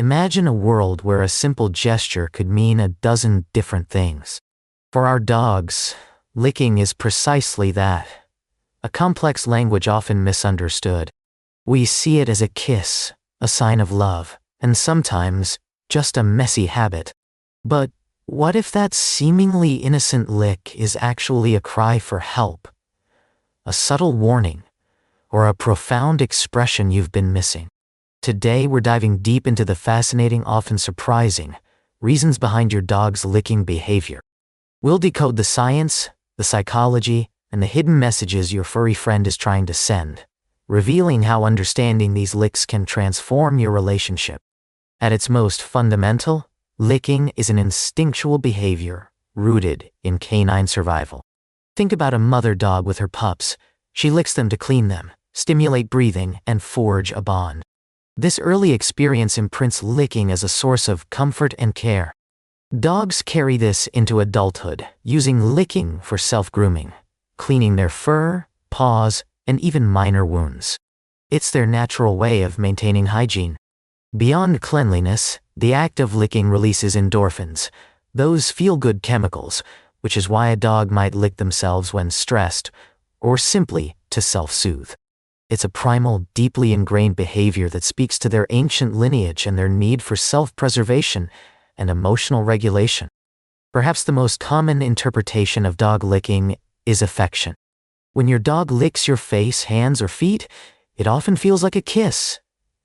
Imagine a world where a simple gesture could mean a dozen different things. For our dogs, licking is precisely that. A complex language often misunderstood. We see it as a kiss, a sign of love, and sometimes just a messy habit. But what if that seemingly innocent lick is actually a cry for help, a subtle warning, or a profound expression you've been missing? Today we're diving deep into the fascinating, often surprising, reasons behind your dog's licking behavior. We'll decode the science, the psychology, and the hidden messages your furry friend is trying to send, revealing how understanding these licks can transform your relationship. At its most fundamental, licking is an instinctual behavior rooted in canine survival. Think about a mother dog with her pups. She licks them to clean them, stimulate breathing, and forge a bond. This early experience imprints licking as a source of comfort and care. Dogs carry this into adulthood, using licking for self-grooming, cleaning their fur, paws, and even minor wounds. It's their natural way of maintaining hygiene. Beyond cleanliness, the act of licking releases endorphins, those feel-good chemicals, which is why a dog might lick themselves when stressed, or simply to self-soothe. It's a primal, deeply ingrained behavior that speaks to their ancient lineage and their need for self-preservation and emotional regulation. Perhaps the most common interpretation of dog licking is affection. When your dog licks your face, hands, or feet, it often feels like a kiss,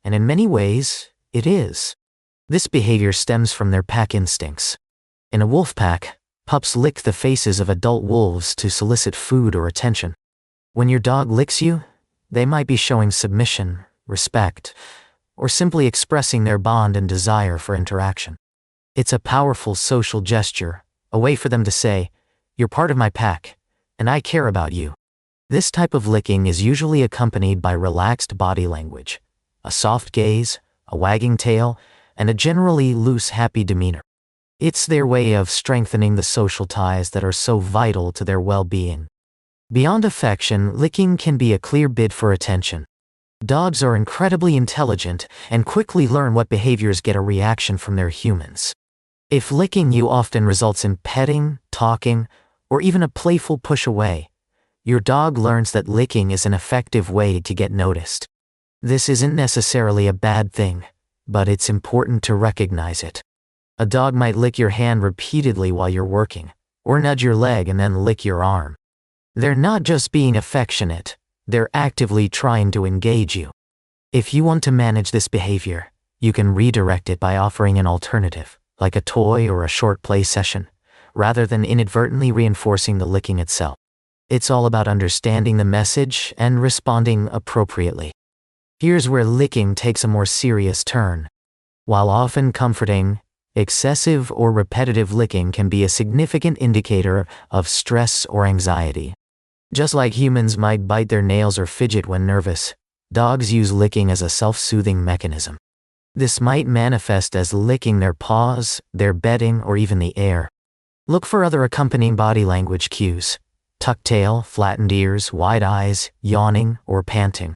and in many ways, it is. This behavior stems from their pack instincts. In a wolf pack, pups lick the faces of adult wolves to solicit food or attention. When your dog licks you, they might be showing submission, respect, or simply expressing their bond and desire for interaction. It's a powerful social gesture, a way for them to say, "You're part of my pack, and I care about you." This type of licking is usually accompanied by relaxed body language, a soft gaze, a wagging tail, and a generally loose, happy demeanor. It's their way of strengthening the social ties that are so vital to their well-being. Beyond affection, licking can be a clear bid for attention. Dogs are incredibly intelligent and quickly learn what behaviors get a reaction from their humans. If licking you often results in petting, talking, or even a playful push away, your dog learns that licking is an effective way to get noticed. This isn't necessarily a bad thing, but it's important to recognize it. A dog might lick your hand repeatedly while you're working, or nudge your leg and then lick your arm. They're not just being affectionate, they're actively trying to engage you. If you want to manage this behavior, you can redirect it by offering an alternative, like a toy or a short play session, rather than inadvertently reinforcing the licking itself. It's all about understanding the message and responding appropriately. Here's where licking takes a more serious turn. While often comforting, excessive or repetitive licking can be a significant indicator of stress or anxiety. Just like humans might bite their nails or fidget when nervous, dogs use licking as a self-soothing mechanism. This might manifest as licking their paws, their bedding, or even the air. Look for other accompanying body language cues: tucked tail, flattened ears, wide eyes, yawning, or panting.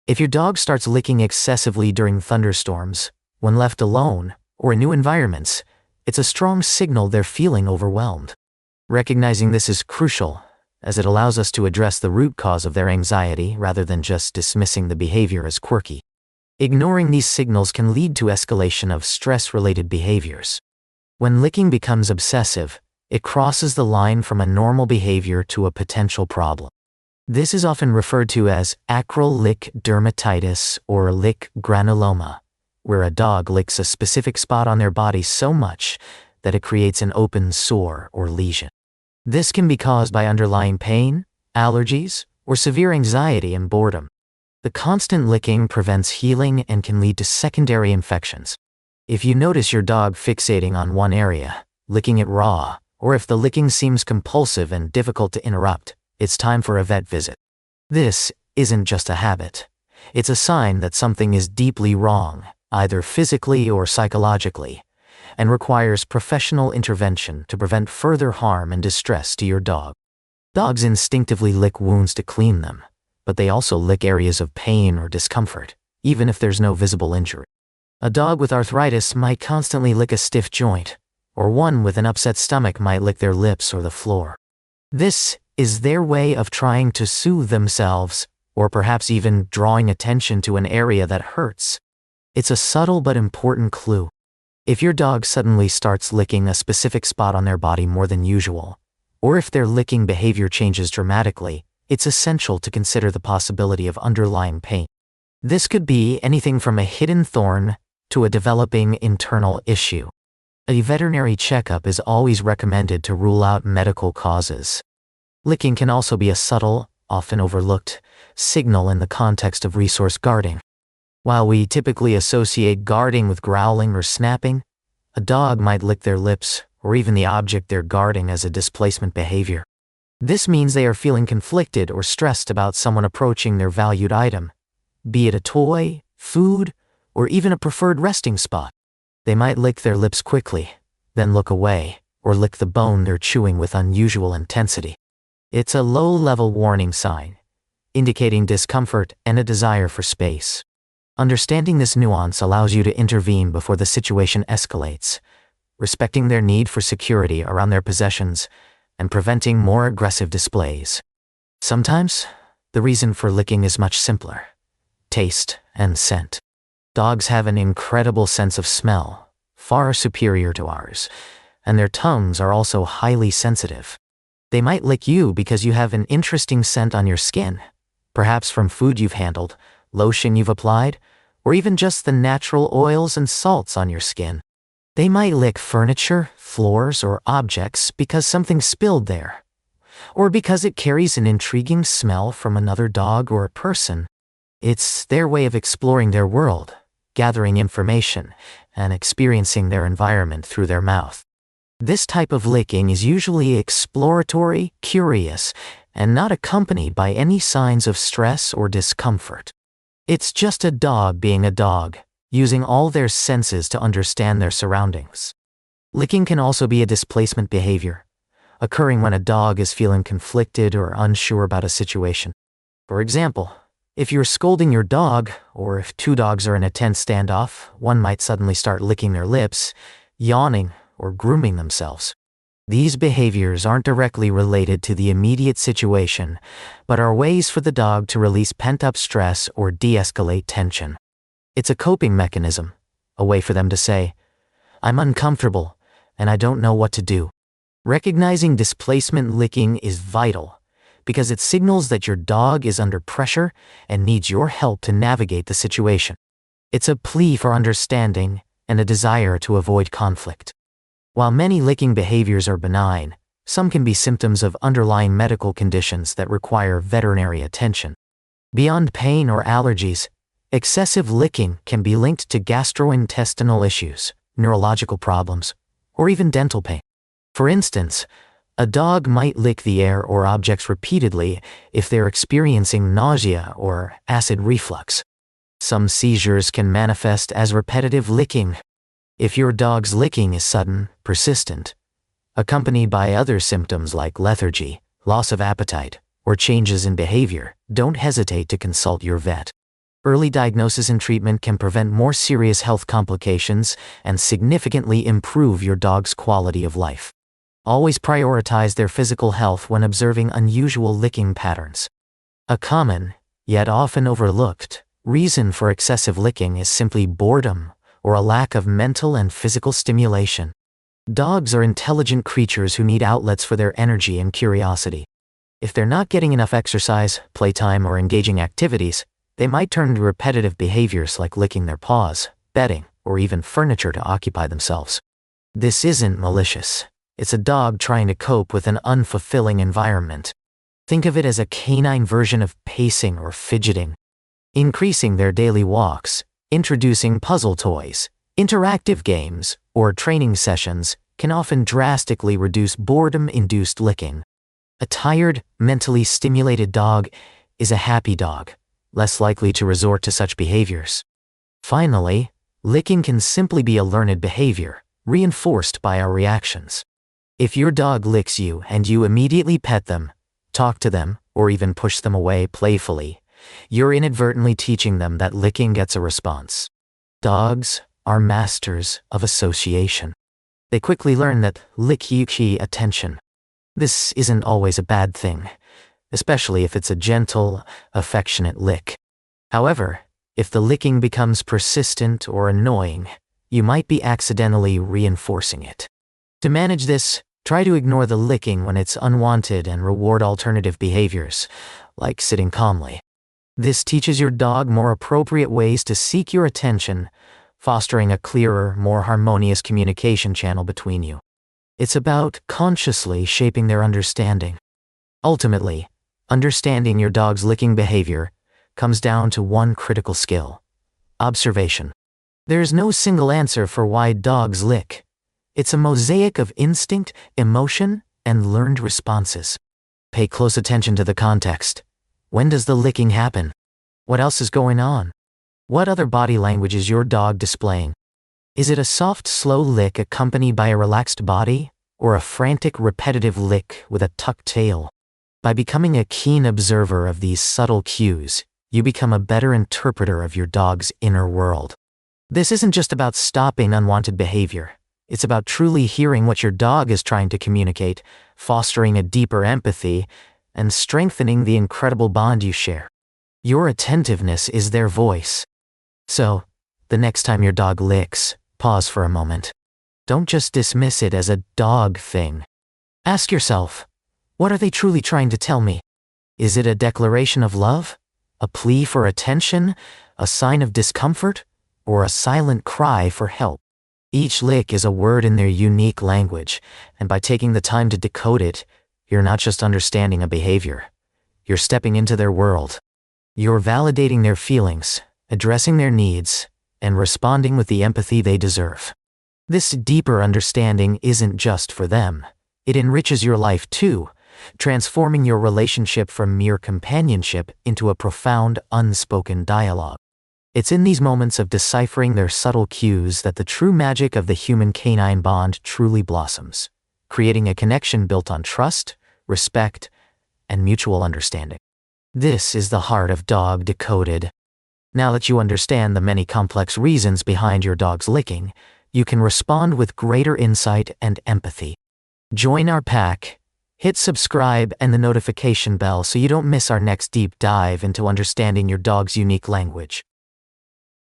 If your dog starts licking excessively during thunderstorms, when left alone, or in new environments, it's a strong signal they're feeling overwhelmed. Recognizing this is crucial, as it allows us to address the root cause of their anxiety rather than just dismissing the behavior as quirky. Ignoring these signals can lead to escalation of stress-related behaviors. When licking becomes obsessive, it crosses the line from a normal behavior to a potential problem. This is often referred to as acral lick dermatitis or lick granuloma, where a dog licks a specific spot on their body so much that it creates an open sore or lesion. This can be caused by underlying pain, allergies, or severe anxiety and boredom. The constant licking prevents healing and can lead to secondary infections. If you notice your dog fixating on one area, licking it raw, or if the licking seems compulsive and difficult to interrupt, it's time for a vet visit. This isn't just a habit. It's a sign that something is deeply wrong, either physically or psychologically, and requires professional intervention to prevent further harm and distress to your dog. Dogs instinctively lick wounds to clean them, but they also lick areas of pain or discomfort, even if there's no visible injury. A dog with arthritis might constantly lick a stiff joint, or one with an upset stomach might lick their lips or the floor. This is their way of trying to soothe themselves, or perhaps even drawing attention to an area that hurts. It's a subtle but important clue. If your dog suddenly starts licking a specific spot on their body more than usual, or if their licking behavior changes dramatically, it's essential to consider the possibility of underlying pain. This could be anything from a hidden thorn to a developing internal issue. A veterinary checkup is always recommended to rule out medical causes. Licking can also be a subtle, often overlooked, signal in the context of resource guarding. While we typically associate guarding with growling or snapping, a dog might lick their lips or even the object they're guarding as a displacement behavior. This means they are feeling conflicted or stressed about someone approaching their valued item, be it a toy, food, or even a preferred resting spot. They might lick their lips quickly, then look away, or lick the bone they're chewing with unusual intensity. It's a low-level warning sign, indicating discomfort and a desire for space. Understanding this nuance allows you to intervene before the situation escalates, respecting their need for security around their possessions and preventing more aggressive displays. Sometimes, the reason for licking is much simpler: taste and scent. Dogs have an incredible sense of smell, far superior to ours, and their tongues are also highly sensitive. They might lick you because you have an interesting scent on your skin, perhaps from food you've handled, lotion you've applied, or even just the natural oils and salts on your skin. They might lick furniture, floors, or objects because something spilled there, or because it carries an intriguing smell from another dog or a person. It's their way of exploring their world, gathering information, and experiencing their environment through their mouth. This type of licking is usually exploratory, curious, and not accompanied by any signs of stress or discomfort. It's just a dog being a dog, using all their senses to understand their surroundings. Licking can also be a displacement behavior, occurring when a dog is feeling conflicted or unsure about a situation. For example, if you're scolding your dog, or if two dogs are in a tense standoff, one might suddenly start licking their lips, yawning, or grooming themselves. These behaviors aren't directly related to the immediate situation, but are ways for the dog to release pent-up stress or de-escalate tension. It's a coping mechanism, a way for them to say, "I'm uncomfortable, and I don't know what to do." Recognizing displacement licking is vital, because it signals that your dog is under pressure and needs your help to navigate the situation. It's a plea for understanding and a desire to avoid conflict. While many licking behaviors are benign, some can be symptoms of underlying medical conditions that require veterinary attention. Beyond pain or allergies, excessive licking can be linked to gastrointestinal issues, neurological problems, or even dental pain. For instance, a dog might lick the air or objects repeatedly if they're experiencing nausea or acid reflux. Some seizures can manifest as repetitive licking. If your dog's licking is sudden, persistent, accompanied by other symptoms like lethargy, loss of appetite, or changes in behavior, don't hesitate to consult your vet. Early diagnosis and treatment can prevent more serious health complications and significantly improve your dog's quality of life. Always prioritize their physical health when observing unusual licking patterns. A common, yet often overlooked, reason for excessive licking is simply boredom or a lack of mental and physical stimulation. Dogs are intelligent creatures who need outlets for their energy and curiosity. If they're not getting enough exercise, playtime, or engaging activities, they might turn to repetitive behaviors like licking their paws, bedding, or even furniture to occupy themselves. This isn't malicious. It's a dog trying to cope with an unfulfilling environment. Think of it as a canine version of pacing or fidgeting. Increasing their daily walks, introducing puzzle toys, interactive games, or training sessions can often drastically reduce boredom-induced licking. A tired, mentally stimulated dog is a happy dog, less likely to resort to such behaviors. Finally, licking can simply be a learned behavior, reinforced by our reactions. If your dog licks you and you immediately pet them, talk to them, or even push them away playfully, you're inadvertently teaching them that licking gets a response. Dogs, are masters of association. They quickly learn that lick equals attention. This isn't always a bad thing, especially if it's a gentle, affectionate lick. However, if the licking becomes persistent or annoying, you might be accidentally reinforcing it. To manage this, try to ignore the licking when it's unwanted and reward alternative behaviors, like sitting calmly. This teaches your dog more appropriate ways to seek your attention, fostering a clearer, more harmonious communication channel between you. It's about consciously shaping their understanding. Ultimately, understanding your dog's licking behavior comes down to one critical skill: observation. There's no single answer for why dogs lick. It's a mosaic of instinct, emotion, and learned responses. Pay close attention to the context. When does the licking happen? What else is going on? What other body language is your dog displaying? Is it a soft, slow lick accompanied by a relaxed body, or a frantic, repetitive lick with a tucked tail? By becoming a keen observer of these subtle cues, you become a better interpreter of your dog's inner world. This isn't just about stopping unwanted behavior. It's about truly hearing what your dog is trying to communicate, fostering a deeper empathy, and strengthening the incredible bond you share. Your attentiveness is their voice. So, the next time your dog licks, pause for a moment. Don't just dismiss it as a dog thing. Ask yourself, what are they truly trying to tell me? Is it a declaration of love? A plea for attention? A sign of discomfort? Or a silent cry for help? Each lick is a word in their unique language, and by taking the time to decode it, you're not just understanding a behavior. You're stepping into their world. You're validating their feelings, addressing their needs, and responding with the empathy they deserve. This deeper understanding isn't just for them. It enriches your life too, transforming your relationship from mere companionship into a profound, unspoken dialogue. It's in these moments of deciphering their subtle cues that the true magic of the human-canine bond truly blossoms, creating a connection built on trust, respect, and mutual understanding. This is the heart of Dog Decoded. Now that you understand the many complex reasons behind your dog's licking, you can respond with greater insight and empathy. Join our pack, hit subscribe and the notification bell so you don't miss our next deep dive into understanding your dog's unique language.